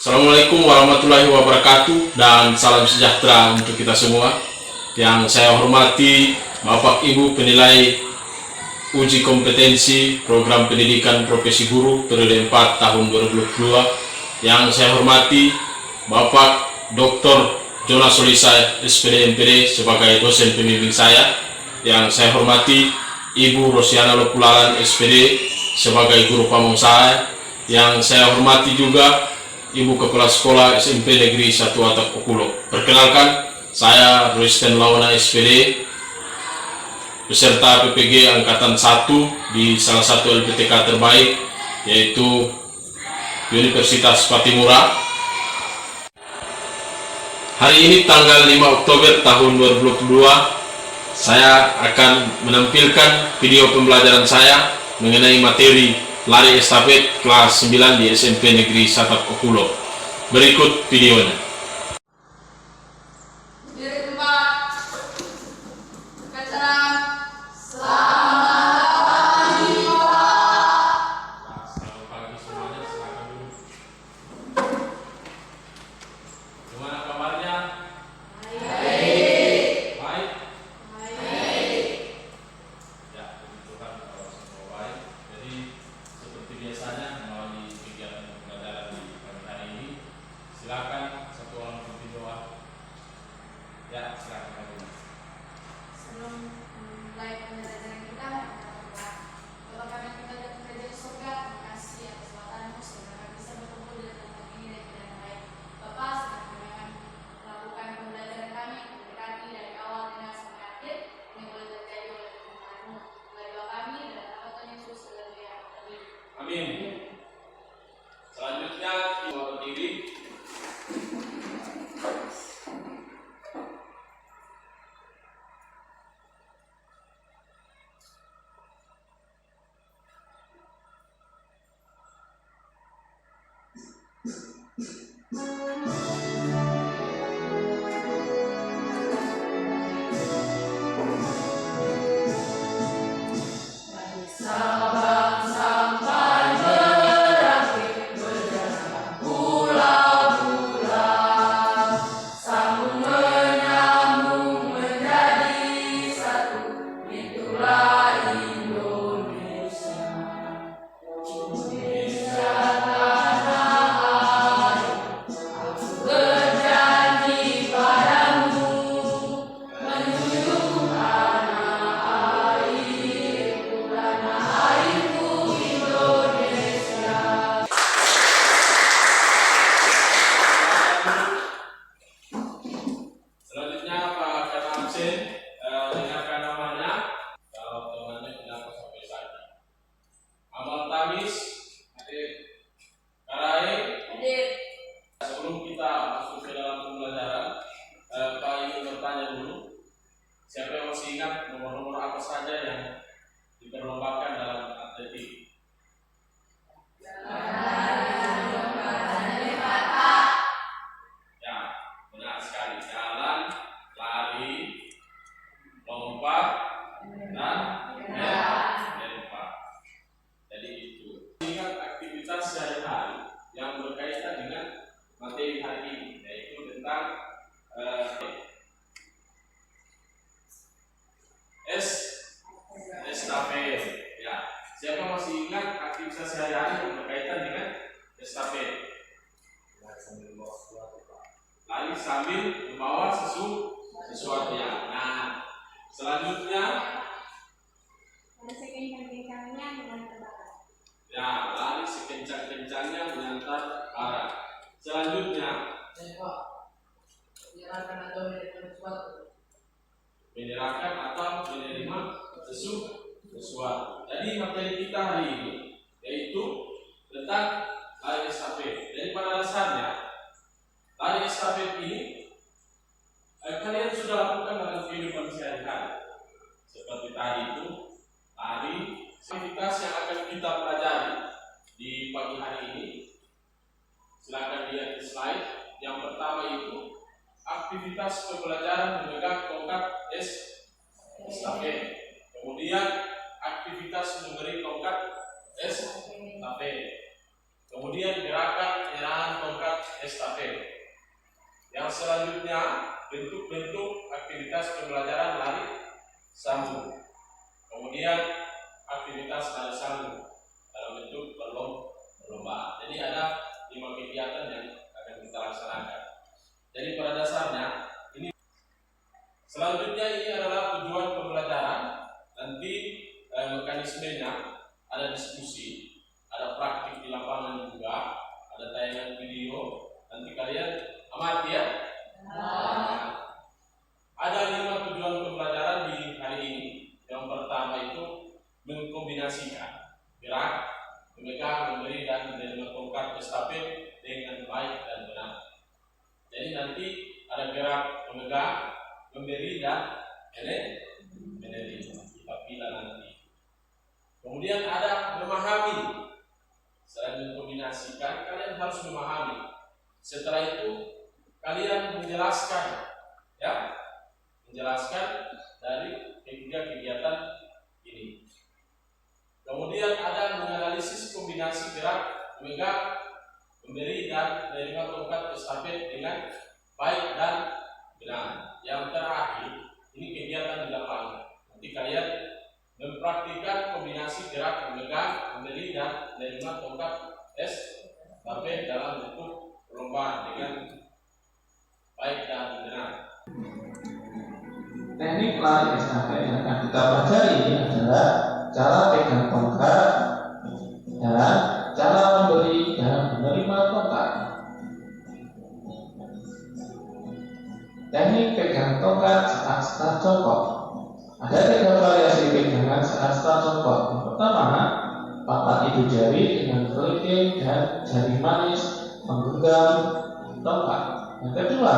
Assalamualaikum warahmatullahi wabarakatuh dan salam sejahtera untuk kita semua. Yang saya hormati Bapak Ibu penilai uji kompetensi program pendidikan profesi guru periode 4 tahun 2022. Yang saya hormati Bapak Dr. Jonas Solisa SPD MPD sebagai dosen pembimbing saya. Yang saya hormati Ibu Rosiana Lopulalan SPD sebagai guru pamong saya. Yang saya hormati juga Ibu Kepala Sekolah SMP Negeri 1 Atak Okulo. Perkenalkan, saya Royston Lawana SPD, peserta PPG Angkatan 1 di salah satu LPTK terbaik, yaitu Universitas Patimura. Hari ini tanggal 5 Oktober tahun 2022, saya akan menampilkan video pembelajaran saya mengenai materi lari estafet kelas 9 di SMP Negeri 1 Okulo. Berikut videonya. Silakan satu orang berdoa. Ya, silakan. Sebelum mulai pembelajaran kita, Bapak kami kita dan kerja di surga, terima kasih atas watanmu sehingga kami bisa bertemu dengan tempat ini dengan baik. Bapak, sedang kami akan melakukan pembelajaran kami mendekati dari awal hingga sampai akhir yang boleh terjadi oleh Tuhanmu. Melalui doa kami dan nama Tuhan Yesus Haleluya. Amin. Selanjutnya kita berdiri. Sebelum kita masuk ke dalam pembelajaran, Pak ingin bertanya dulu, siapa yang masih ingat nomor-nomor apa saja yang diperlombakan dalam atletik? Ya, benar sekali. Jalan, lari, lompat, dan melompat. Jadi itu. Ingat aktivitas sehari-hari yang berkaitan dengan materi hari ini, yaitu tentang estafet. Ya, siapa masih ingat aktivitas sehari-hari yang berkaitan dengan estafet? Lari sambil membawa sesuatu ya. Nah, selanjutnya ya, lari sekencang-kencangnya menyantar arah. Selanjutnya menyerahkan atau menerima sesuatu. Jadi materi kita hari ini yaitu tentang lari estafet. Jadi pada dasarnya lari estafet ini kalian sudah lakukan dalam kehidupan sehari-hari. Seperti tadi itu lari. Aktivitas yang akan kita pelajari di pagi hari ini, silakan lihat di slide. Yang pertama itu aktivitas pembelajaran memegang tongkat estafet. Kemudian aktivitas memberi tongkat estafet. Kemudian gerakan penyerahan tongkat estafet. Yang selanjutnya bentuk-bentuk aktivitas pembelajaran lari sambung. Kemudian aktivitas lari sambung dalam bentuk perlombaan. Jadi ada 5 kegiatan yang akan kita laksanakan. Jadi pada dasarnya ini selanjutnya ini adalah tujuan pembelajaran. Nanti mekanismenya ada diskusi, ada praktik di lapangan juga, ada tayangan video. Nanti kalian amati ya. Ada 5 tujuan pembelajaran di hari ini. Yang pertama itu mengkombinasikan gerak, memegang, memberi dan menerima tongkat estafet dengan baik dan benar. Jadi nanti ada gerak, memegang, memberi dan menerima. Kita pilih nanti. Kemudian ada memahami. Selain mengkombinasikan, kalian harus memahami. Setelah itu kalian menjelaskan, ya, menjelaskan dari ketiga kegiatan ini. Kemudian ada menganalisis kombinasi gerak, memegang, memberi dan menerima tongkat estafet dengan baik dan benar. Yang terakhir ini kegiatan di lapangan. Nanti kalian mempraktikkan kombinasi gerak, memegang, memberi dan menerima tongkat estafet dalam bentuk perlombaan dengan baik dan benar. Teknik lari estafet yang akan kita pelajari adalah cara pegang tongkat dan cara memberi dan menerima tongkat. Teknik pegang tongkat saat start congkok. Ada 3 variasi pegangan saat start congkok. Yang pertama, pangkat ibu jari dengan kelingking dan jari manis menggenggam tongkat. Yang kedua,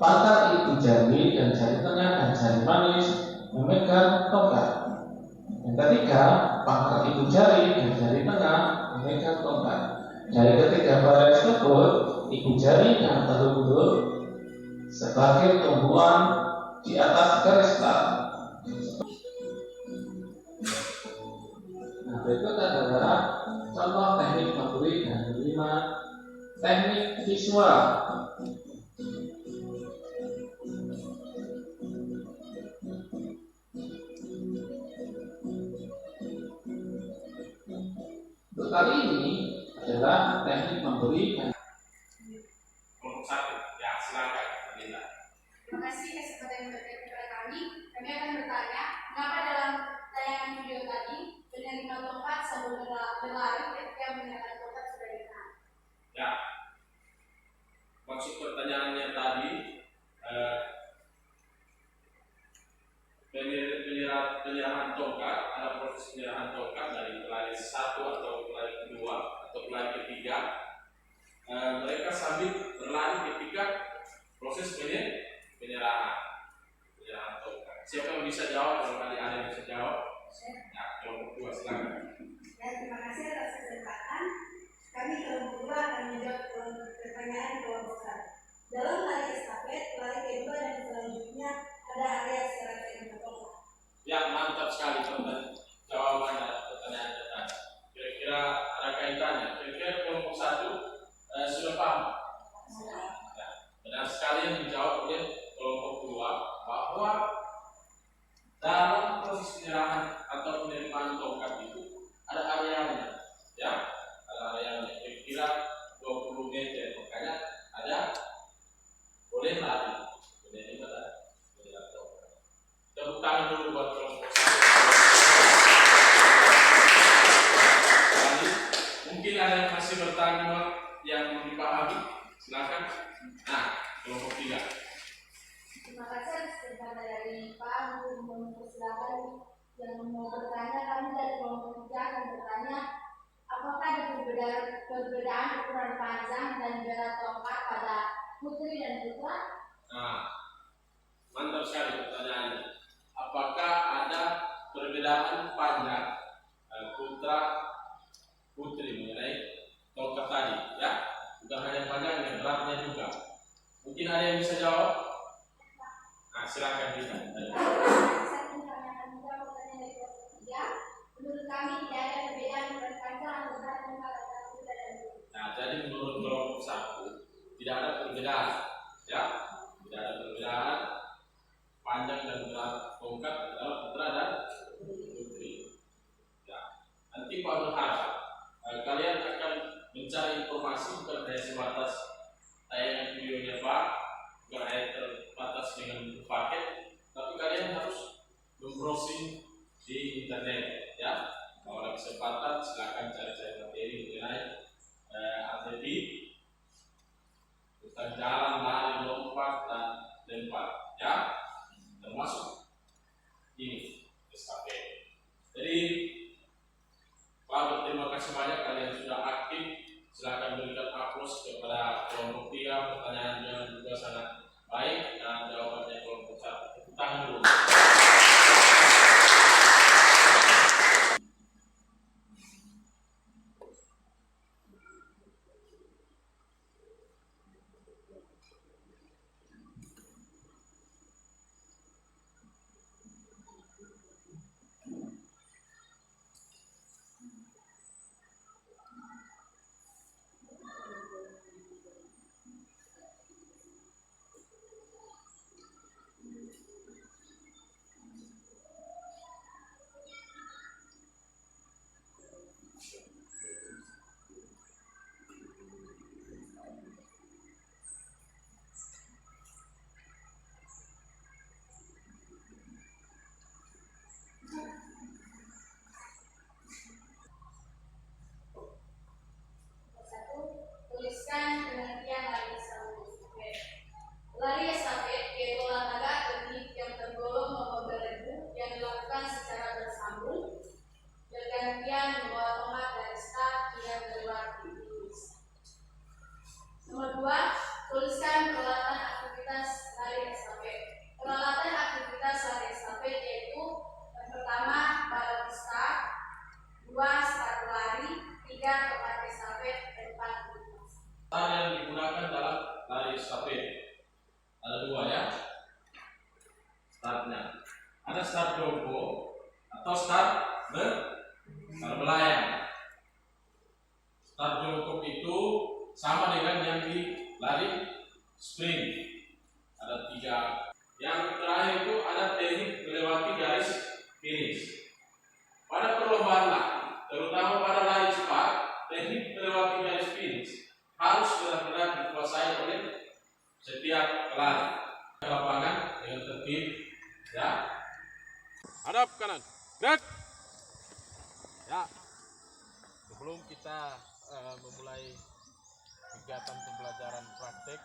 pangkat ibu jari dan jari tengah dan jari manis memegang tongkat. Yang ketiga, pangkat ibu jari dan jari tengah memegang tongkat. Dari ketiga variasi tersebut, ibu jari dan telunjuk sebagai tumbuhan di atas garis start. Nah, berikut adalah contoh teknik memberi dan menerima teknik visual. Untuk kali ini adalah teknik memberi dan Kelompok 1, ya silakan. Terima kasih kesempatan yang diberikan kepada kami. Kami akan bertanya, mengapa dalam tayangan video tadi penerima tongkat sambil berlari ketika menyerahkan tongkat sudah ditahan? Ya, maksud pertanyaannya tadi penyerahan tongkat, ada proses penyerahan tongkat dari pelari 1 atau pelari kedua atau pelari ketiga. Mereka sambil berlari ketika proses penyerahan tongkat. Siapa yang bisa jawab? Kalau tadi ada yang bisa jawab, ya, kelompok 2 silakan. Ya, terima kasih atas kesempatan. Kami kelompok 2 akan menjawab pertanyaan kelompok 1. Dalam lari estafet, lari kedua dan selanjutnya ada area secara tongkat. Ya, mantap sekali jawaban pertanyaan tadi. Kira-kira ada kaitannya. Kira-kira kelompok 1 sudah paham? Ya, benar sekali yang dijawab oleh kelompok 2 bahwa dalam proses penyerahan atau penerimaan tongkat itu ada arealnya, ya, ada arealnya. Kira-kira 20 meter, makanya ada boleh lari, boleh pada menyerah tongkat. Tepuk tangan dulu buat kelompok 1. Jadi, mungkin ada yang masih bertanya yang belum dipahami, silakan. Nah, kelompok 3. Terima kasih atas kesempatan dari Pak untuk mempersilahkan yang mau bertanya. Kami dari kelompok 3 akan bertanya, apakah ada perbedaan ukuran panjang dan berat tongkat pada putri dan putra? Nah, mantap sekali pertanyaannya. Apakah ada perbedaan panjang putra putri mengenai tongkat tadi? Ya, bukan hanya panjangnya, beratnya juga. Mungkin ada yang bisa jawab? Nah, silakan kita. Saya menanyakan juga pertanyaan dari kelompok 3. Menurut kami tidak ada perbedaan ukuran panjang atau berat tongkat antara putra dan putri. Nah, jadi menurut kelompok 1 perbedaan, ya, tidak ada perbedaan panjang dan berat tongkat adalah putra dan putri. Ya, nanti Pak berharap kalian akan mencari informasi bukan hanya sebatas tayangan videonya Pak, bukan hanya terbatas dengan paket, tapi kalian harus membrowsing di internet, ya. Kalau ada kesempatan silakan cari-cari materi mengenai atletik, tentang jalan, lari, lompat dan lempar, ya, termasuk ini estafet. Jadi Pak, terima kasih banyak kalian sudah aktif. Silakan berikan aplaus kepada kelompok 3. Pertanyaannya juga sangat baik dan jawabannya kelompok 1. Tepuk tangan dulu. Tuliskan pengertian lari estafet. Lari estafet yaitu olahraga atletik yang tergolong nomor beregu yang dilakukan secara bersambung bergantian membawa tomat dari start hingga keluar finish. Nomor 2, tuliskan peralatan aktivitas lari estafet. Peralatan aktivitas lari estafet yaitu yang pertama balon start, 2 sepatu lari, 3 tomat estafet, 4 Start yang digunakan dalam lari estafet ada 2, ya. Startnya ada start jongkok atau start berlayar. Start jongkok itu sama dengan yang di lari sprint, ada 3. Yang terakhir itu ada teknik melewati garis finish. Pada perlombaan lari, terutama pada lari cepat, teknik melewati garis finish harus benar-benar dikuasai oleh setiap pelari. Lapangan dengan tertib, ya. Hadap kanan, gerak. Ya. Sebelum kita memulai kegiatan pembelajaran praktek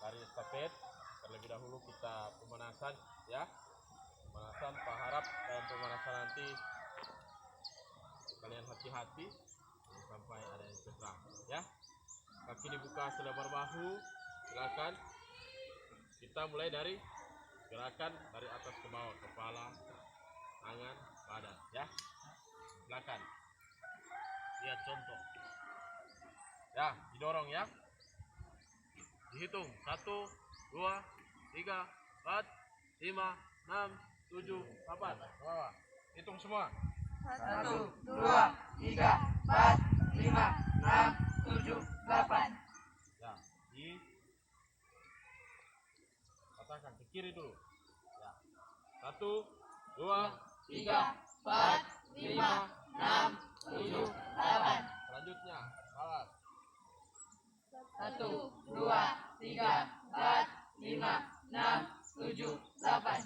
lari estafet, terlebih dahulu kita pemanasan, ya. Pemanasan, Pak harap dalam pemanasan nanti kalian hati-hati sampai ada yang cedera, ya. Kaki dibuka selebar bahu, silakan. Kita mulai dari gerakan dari atas ke bawah, kepala, tangan, badan, ya. Silakan. Lihat contoh. Ya, didorong, ya. Dihitung 1, 2, 3, 4, 5, 6, 7, 8. Ke bawah. Hitung semua. 1, 2, 3, 4, 5, 6, 7, 8. Ya, di katakan ke kiri dulu. Ya. 1, 2, 3, 4, 5, 6, 7, 8. Selanjutnya, balas. 1, 2, 3, 4, 5, 6, 7, 8.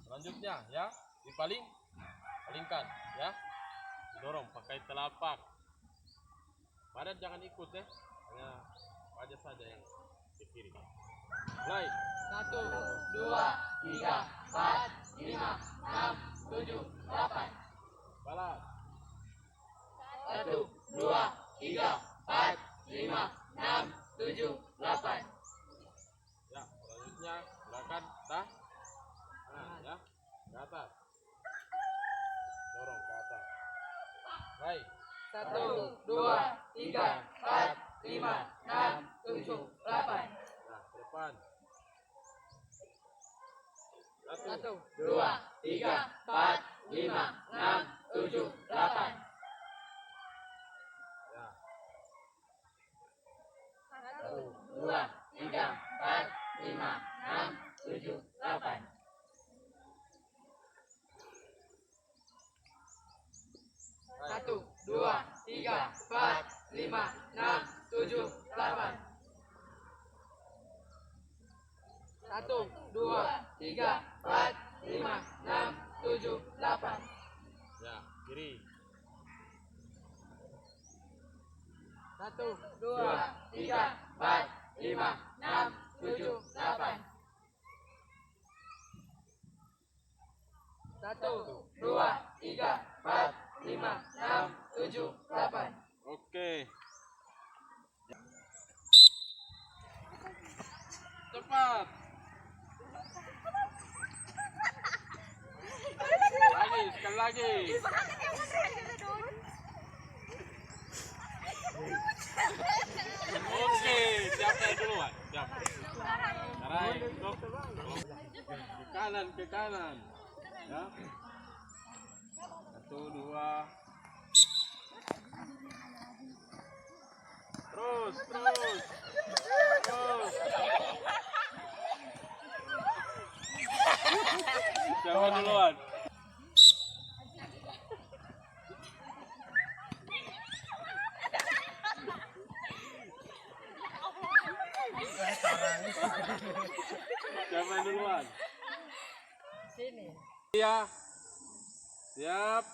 Selanjutnya, ya, palingkan, ya. Dorong pakai telapak. Badan jangan ikut, ya. Hanya wajah saja yang ke kiri. Mulai. 1, 2, 3, 4, 5, 6, 7, 8. Balas. 1, 2, 3, 4, 5, 6, 7, 8. Ya, selanjutnya gerakan tah. Ya, ke atas. Dorong ke atas. Baik. 1, 2, 3, 4, 5, 6, 7, 8. Nah, ke depan. 1, 2, 3, 4, 5, 6, 7, 8. Ya, 5, 6, 7, 8. 1, 2, 3, 4, 5, 6, 7, 8. 1, 2, 3, 4, 5, 6, 7, 8. Ya, kiri. 1, 2, 3, 4, 5, 6, 7, 8. 1, 2, 3, 4, 5, 6, 7, 8. Oke. Cepat. Lagi, sekali lagi. Oke, siapa yang duluan? Siapa? Sekarang untuk ke kanan. Ya. 1, 2. Terus. Siapa duluan? Siapa duluan? Sini. Iya. Siap.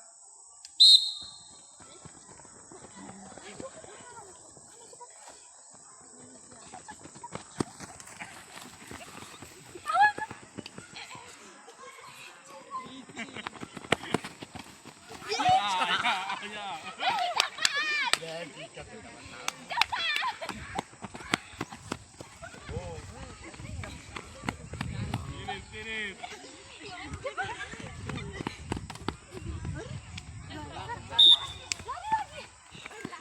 Sini.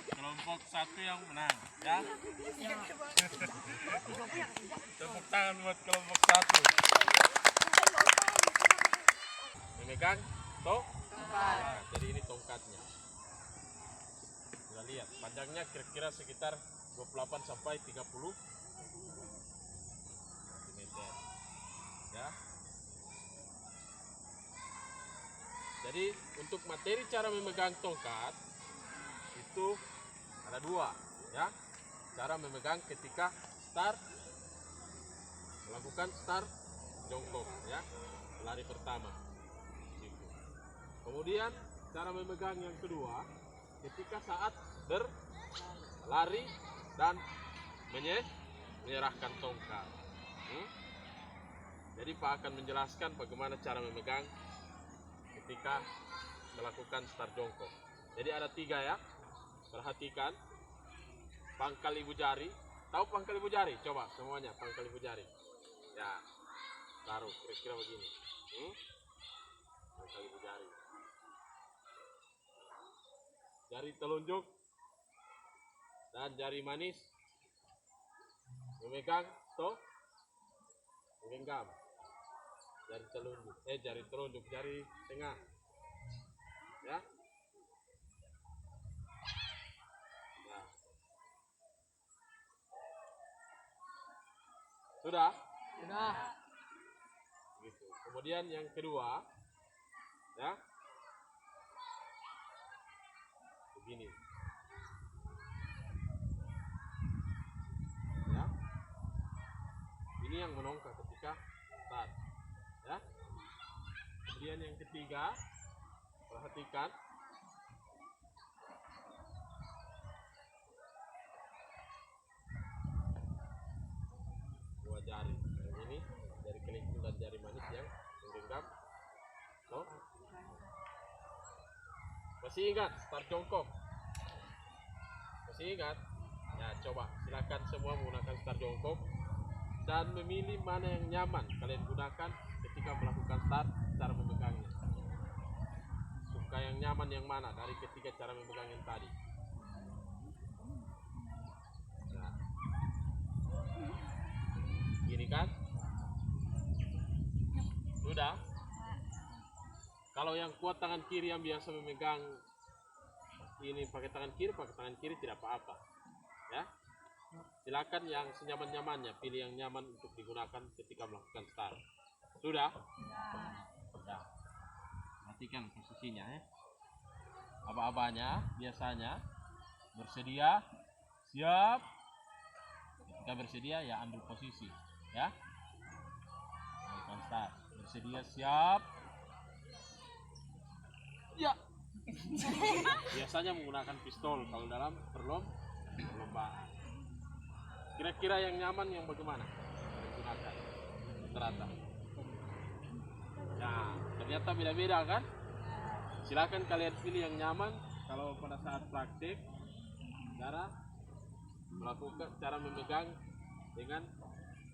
Kelompok 1 yang menang, ya? Tepuk tangan buat kelompok 1. Memegang toh? Nah, jadi ini tongkatnya. Sudah lihat, panjangnya kira-kira sekitar 28 sampai 30 cm. Ya. Jadi untuk materi cara memegang tongkat itu ada 2, ya. Cara memegang ketika melakukan start jongkok, ya, lari pertama. Gitu. Kemudian cara memegang yang kedua ketika saat berlari dan menyerahkan tongkat. Jadi Pak akan menjelaskan bagaimana cara memegang ketika melakukan start jongkok. Jadi ada 3, ya. Perhatikan pangkal ibu jari. Tahu pangkal ibu jari? Coba semuanya pangkal ibu jari. Ya, taruh kira-kira begini. Pangkal ibu jari. Jari telunjuk dan jari manis memegang menggenggam. Jari telunjuk, jari tengah. Ya. Nah. Sudah? Sudah. Gitu. Kemudian yang kedua, ya. Begini. Ya. Ini yang menongkak ketika start. Ya. Kemudian yang ketiga, perhatikan dua jari. Yang ini jari kelingking dan jari manis yang menggenggam. Masih ingat start jongkok? Masih ingat? Ya, coba silakan semua menggunakan start jongkok dan memilih mana yang nyaman kalian gunakan ketika melakukan start cara memegangnya. Suka yang nyaman yang mana dari ketiga cara memegang yang tadi? Nah. Gini kan? Sudah? Kalau yang kuat tangan kiri yang biasa memegang ini pakai tangan kiri tidak apa-apa. Ya. Silakan yang senyaman-nyamannya, pilih yang nyaman untuk digunakan ketika melakukan start. Sudah? Sudah. Perhatikan posisinya ya. Aba-abanya biasanya bersedia, siap. Ketika bersedia ya ambil posisi ya. Melakukan start. Bersedia, siap. Ya. Biasanya menggunakan pistol kalau dalam perlombaan. Kira-kira yang nyaman yang bagaimana digunakan rata-rata? Nah, ternyata beda-beda kan? Silakan kalian pilih yang nyaman. Kalau pada saat praktik, cara memegang dengan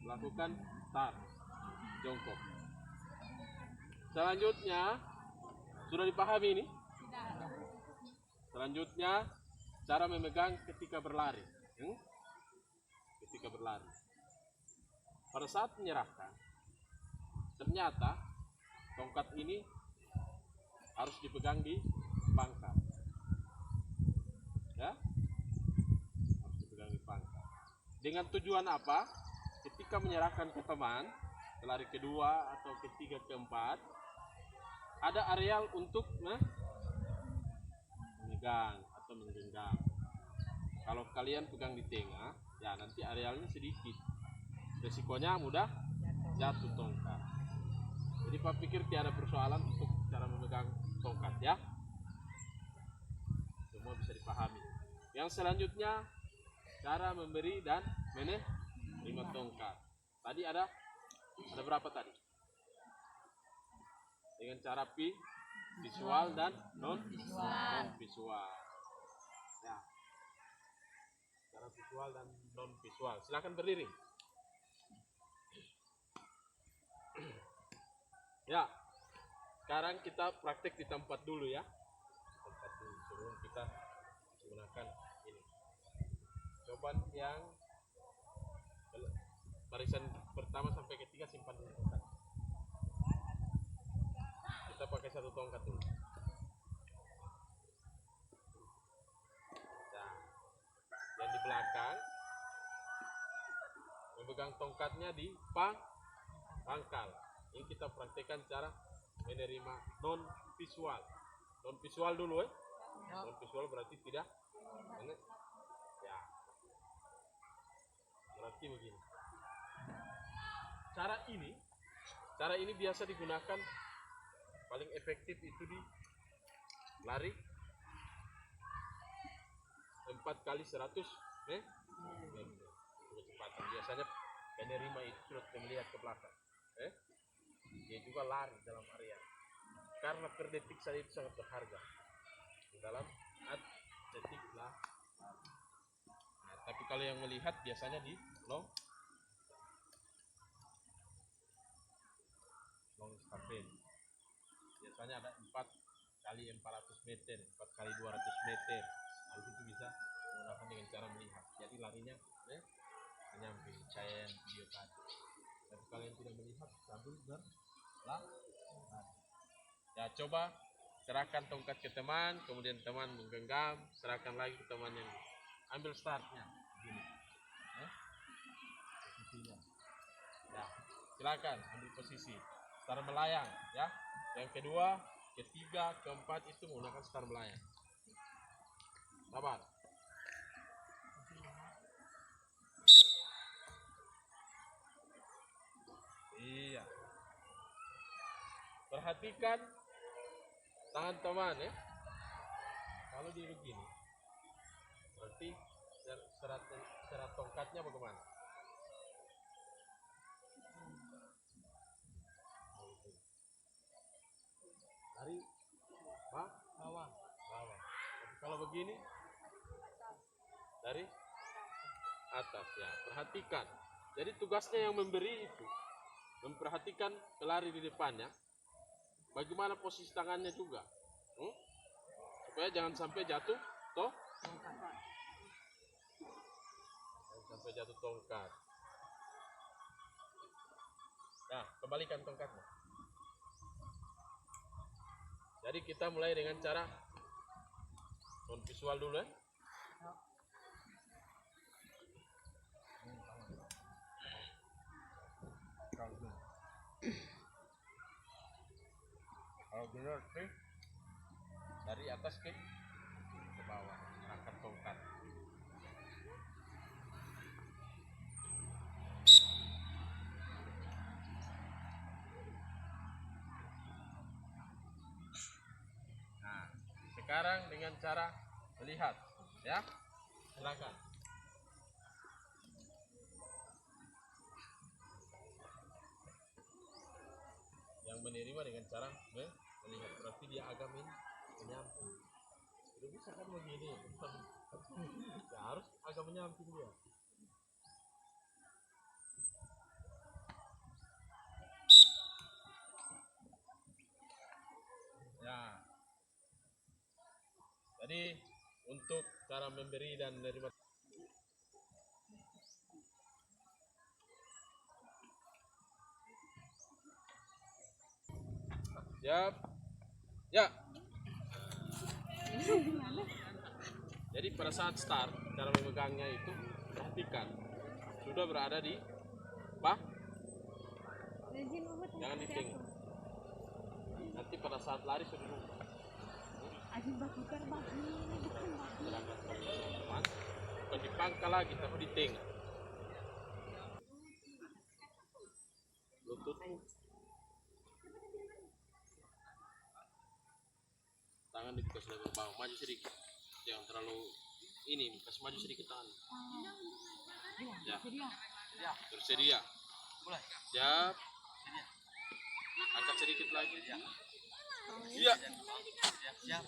melakukan start jongkok. Selanjutnya sudah dipahami ini? Selanjutnya cara memegang ketika berlari. Ketika berlari. Pada saat menyerahkan, ternyata tongkat ini harus dipegang di pangkal. Ya? Harus dipegang di pangkal. Dengan tujuan apa? Ketika menyerahkan ke teman, pelari kedua atau ketiga, keempat, ada areal untuk memegang atau menggenggam. Kalau kalian pegang di tengah, ya nanti arealnya sedikit. Resikonya mudah jatuh tongkat. Jadi Pak pikir tiada persoalan untuk cara memegang tongkat ya. Semua bisa dipahami. Yang selanjutnya cara memberi dan menerima tongkat. Tadi ada berapa tadi? Dengan cara visual dan non visual. Ya. Cara visual dan non visual. Silakan berdiri. Ya. Sekarang kita praktek di tempat dulu ya. Tempat dulu sebelum kita menggunakan ini. Coba yang barisan pertama sampai ketiga simpan dulu tongkat. Kita pakai satu tongkat dulu. Nah, yang di belakang memegang tongkatnya di pangkal. Ini kita praktekkan cara menerima non visual. Non visual dulu ya. Non visual berarti tidak. Ya. Berarti begini. Cara ini biasa digunakan paling efektif itu di lari 4 kali 100 kecepatan. Biasanya penerima itu sudah melihat ke belakang. Dia juga lari dalam area. Karena per detik saja itu sangat berharga di dalam detik lah. Nah, tapi kalau yang melihat biasanya di long stafet. Biasanya ada 4 kali 400 meter, 4 kali 200 meter. Hal itu bisa menggunakan dengan cara melihat. Jadi larinya menyamping cair video tadi. Tapi kalian tidak melihat sambil berlari. Ya coba serahkan tongkat ke teman, kemudian teman menggenggam, serahkan lagi ke teman yang ambil startnya. Begini. Posisinya. Ya, silakan ambil posisi. Start melayang, ya. Yang kedua, ketiga, keempat itu menggunakan start melayang. Sabar. Iya. Perhatikan tangan teman ya. Kalau dia begini, berarti serat tongkatnya bagaimana? Dari bawah. Tapi kalau begini dari atas ya. Perhatikan. Jadi tugasnya yang memberi itu memperhatikan pelari di depannya. Bagaimana posisi tangannya juga. Supaya jangan sampai jatuh tongkat. Nah, kembalikan tongkatnya. Jadi kita mulai dengan cara non visual dulu ya. mundur dari atas ke bawah, angkat tongkat. Nah, sekarang dengan cara melihat, ya, silakan. Yang menerima dengan cara melihat, berarti dia agak menyamping. Tidak bisa kan begini, ya, harus agak menyamping dia. Ya, jadi untuk cara memberi dan menerima. Siap. Ya. Jadi pada saat start, cara memegangnya itu perhatikan sudah berada di apa? Jangan diting. Nanti pada saat lari sudah dulu. Silakan teman-teman. Bukan dipangkal lagi, tapi diting. Lutut. Tangan dikasih lebar bawah, maju sedikit. Jangan terlalu ini, kasih maju sedikit tangan. Ya, bersedia. Siap. Angkat sedikit lagi. Iya. Siap.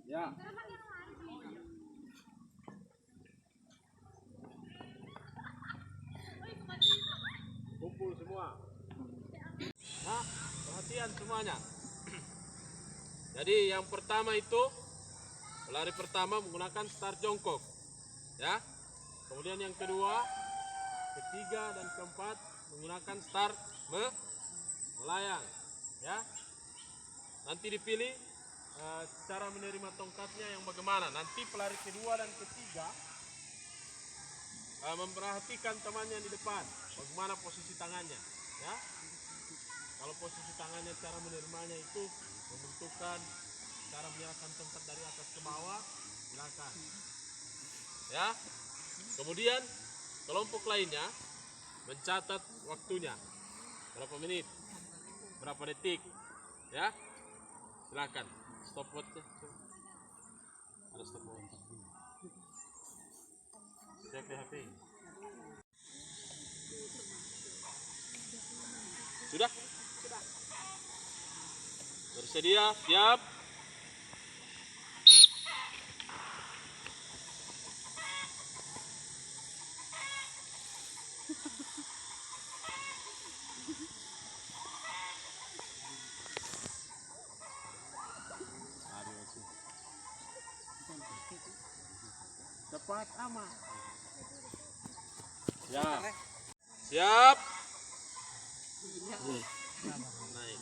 Ya. Kumpul semua. Nah, perhatian semuanya. Jadi yang pertama itu pelari pertama menggunakan start jongkok, ya. Kemudian yang kedua, ketiga dan keempat menggunakan start melayang, ya. Nanti dipilih cara menerima tongkatnya yang bagaimana. Nanti pelari kedua dan ketiga memperhatikan temannya di depan, bagaimana posisi tangannya, ya. Kalau posisi tangannya cara menerimanya itu membentukkan cara menyerahkan tongkat dari atas ke bawah, silakan. Ya. Kemudian kelompok lainnya mencatat waktunya. Berapa menit? Berapa detik? Ya. Silakan. Stopwatch-nya. Ada stopwatch. Cek di HP. Sudah? Bersedia, siap. Cepat amat. Ya. Siap. Naik.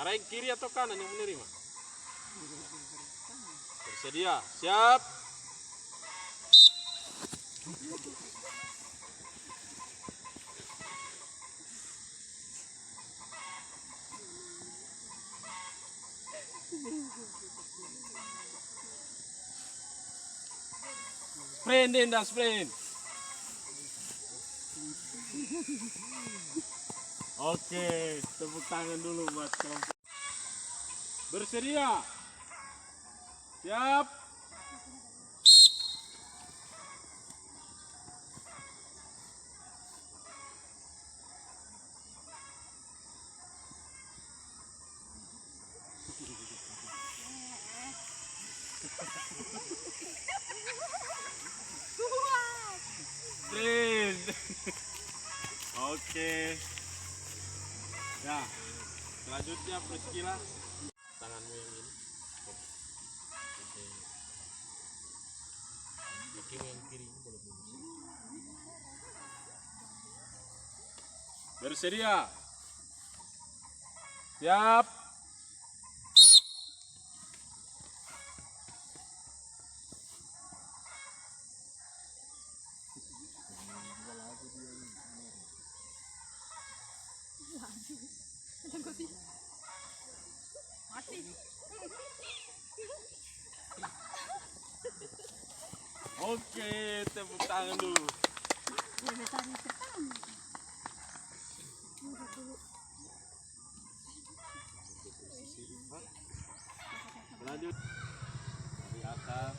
Karena yang kiri atau kanan yang menerima? Bersedia. Siap. Sprint, Dinda, sprint. Oke, tepuk tangan dulu buat kelompok. Bersedia. Siap. Sprint. Oke. Ya, selanjutnya Priscila, tanganmu yang ini. Oke. Kakimu yang kiri boleh lurus. Bersedia. Siap. Oke, tepuk tangan dulu. Lanjut dari atas,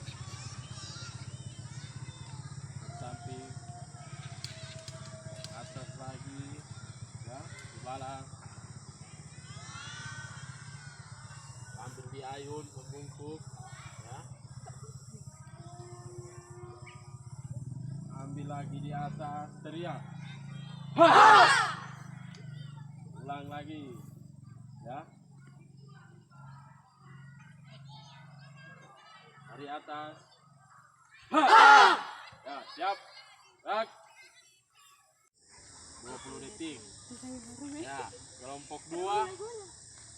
samping, atas lagi, ya, di bawah. Ambil di ayun, membungkuk, ya. Ambil lagi di atas, teriak. Ulang lagi, ya. Dari atas. Ya, siap. Gerak. 20 detik. Ya, kelompok 2.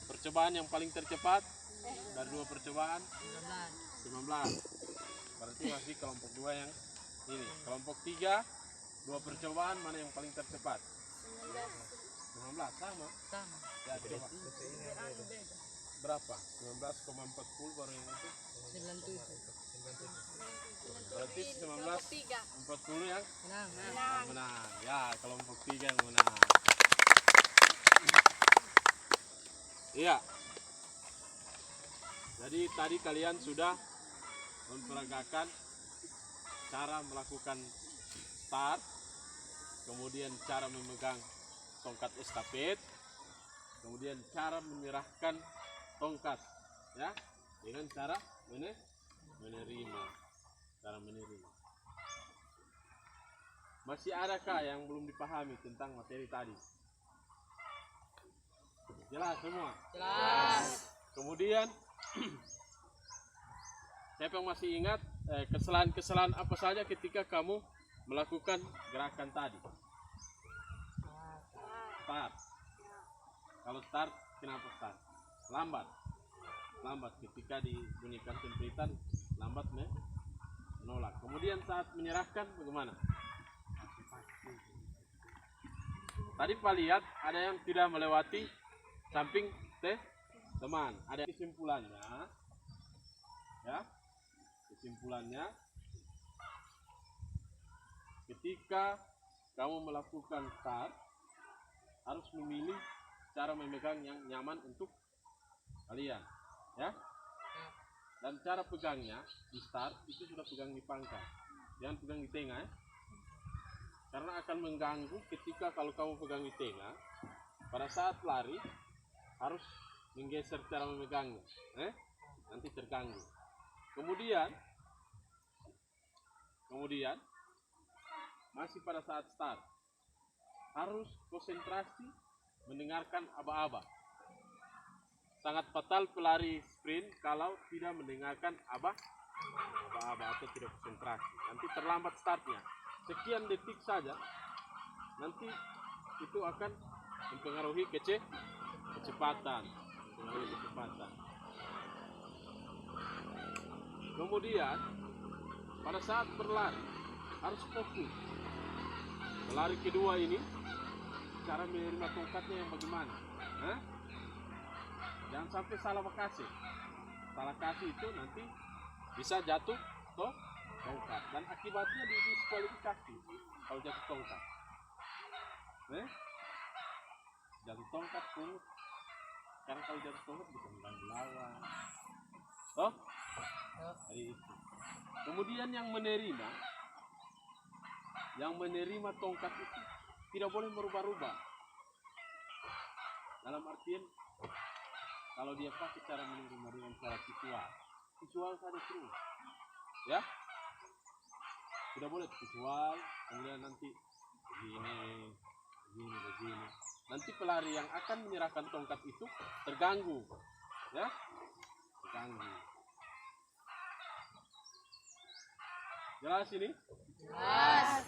Percobaan yang paling tercepat dari 2 percobaan 19. Berarti masih kelompok 2 yang ini. Kelompok 3 2 percobaan, mana yang paling tercepat? 19 sama. Ya, coba. Berapa? 19,40 baru yang itu. 97. Berarti 19,40 yang menang. Ya, kelompok 3 yang menang. Iya. Jadi tadi kalian sudah memperagakan cara melakukan start, kemudian cara memegang tongkat estafet, kemudian cara menyerahkan tongkat, ya, dengan cara menerima. Cara menerima. Masih adakah yang belum dipahami tentang materi tadi? Jelas semua? Jelas. Kemudian siapa yang masih ingat kesalahan-kesalahan apa saja ketika kamu melakukan gerakan tadi? Start. Kalau start, kenapa start? Lambat. Lambat ketika dibunyikan tempritan, lambat menolak. Kemudian saat menyerahkan bagaimana? Tadi Pak lihat ada yang tidak melewati samping teman. Ada kesimpulannya, ya. Kesimpulannya, ketika kamu melakukan start, harus memilih cara memegang yang nyaman untuk kalian, ya. Dan cara pegangnya di start itu sudah pegang di pangkal, jangan pegang di tengah, ya. Karena akan mengganggu ketika kalau kamu pegang di tengah, pada saat lari harus menggeser cara memegangnya, nanti terganggu. Kemudian masih pada saat start harus konsentrasi mendengarkan aba-aba. Sangat fatal pelari sprint kalau tidak mendengarkan aba-aba atau tidak konsentrasi. Nanti terlambat startnya. Sekian detik saja, nanti itu akan mempengaruhi kecepatan. Kemudian pada saat berlari harus fokus. Pelari kedua ini cara menerima tongkatnya yang bagaimana? Jangan sampai salah kasih. Salah kasih itu nanti bisa jatuh tongkat dan akibatnya diskualifikasi kalau jatuh tongkat. Jatuh tongkat pun karena kalau jatuh tongkat bisa mengganggu lawan. Jadi itu. Kemudian yang menerima tongkat itu tidak boleh merubah-rubah. Dalam artian kalau dia pakai cara menerima dengan cara visual saja terus, ya. Tidak boleh visual, kemudian nanti begini. Nanti pelari yang akan menyerahkan tongkat itu terganggu, ya. Terganggu. Jelas ini? Jelas.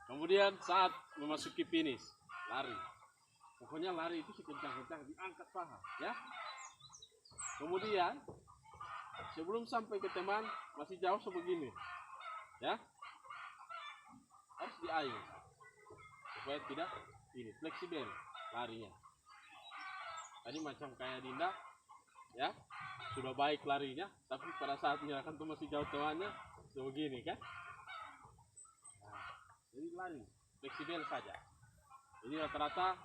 Kemudian saat memasuki finish, lari. Pokoknya lari itu sekencang-kencang, diangkat paha, ya. Kemudian sebelum sampai ke teman masih jauh sebegini, ya. Harus diayun supaya tidak fleksibel larinya. Tadi macam kayak Dinda, ya sudah baik larinya, tapi pada saat menyerahkan tuh masih jauh tuannya, begini kan? Nah, jadi lari fleksibel saja. Jadi rata-rata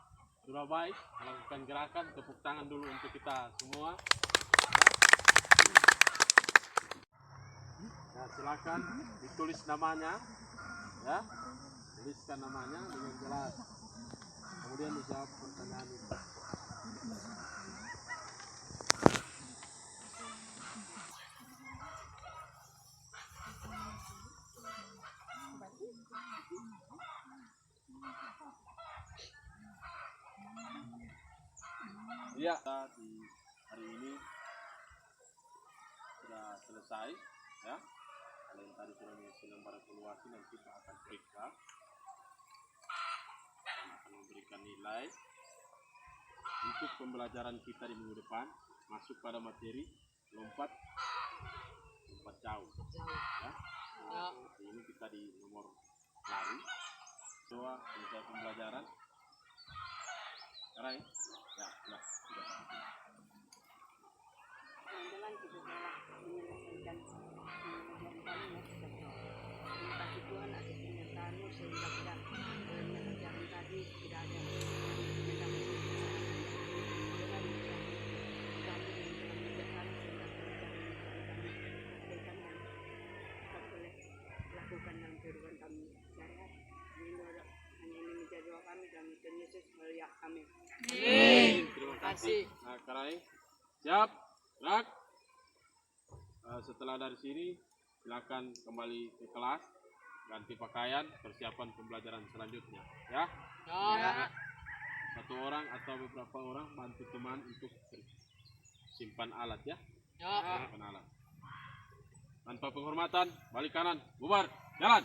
sudah baik, melakukan gerakan, tepuk tangan dulu untuk kita semua. Nah, silakan ditulis namanya, ya, tuliskan namanya dengan jelas. Kemudian dijawab pertanyaan itu. Iya, di hari ini sudah selesai, ya. Kalian tadi sudah mengisi lembar evaluasi, nanti kita akan periksa dan akan memberikan nilai untuk pembelajaran kita di minggu depan. Masuk pada materi lompat jauh, ya. Hari ini kita di nomor lari. Doa selesai pembelajaran. Sekarang, ya, sudah. Jalan kita telah menyelesaikan pekerjaan kami ya sudah. Terima kasih Tuhan atas penyertaan-Mu sehingga kita dalam pekerjaan tadi tidak ada penyertaan kami sehingga pekerjaan kami selesaikan dan kita boleh lakukan dalam kehidupan kami sehari-hari. Hanya ini menjadi doa kami dalam Tuhan Yesus melayani kami. Terima kasih. Nah, Karai, siap, gerak. Setelah dari sini, silakan kembali ke kelas, ganti pakaian, persiapan pembelajaran selanjutnya, ya. Satu orang atau beberapa orang bantu teman untuk simpan alat, ya. Simpan alat. Tanpa penghormatan, balik kanan, bubar, jalan.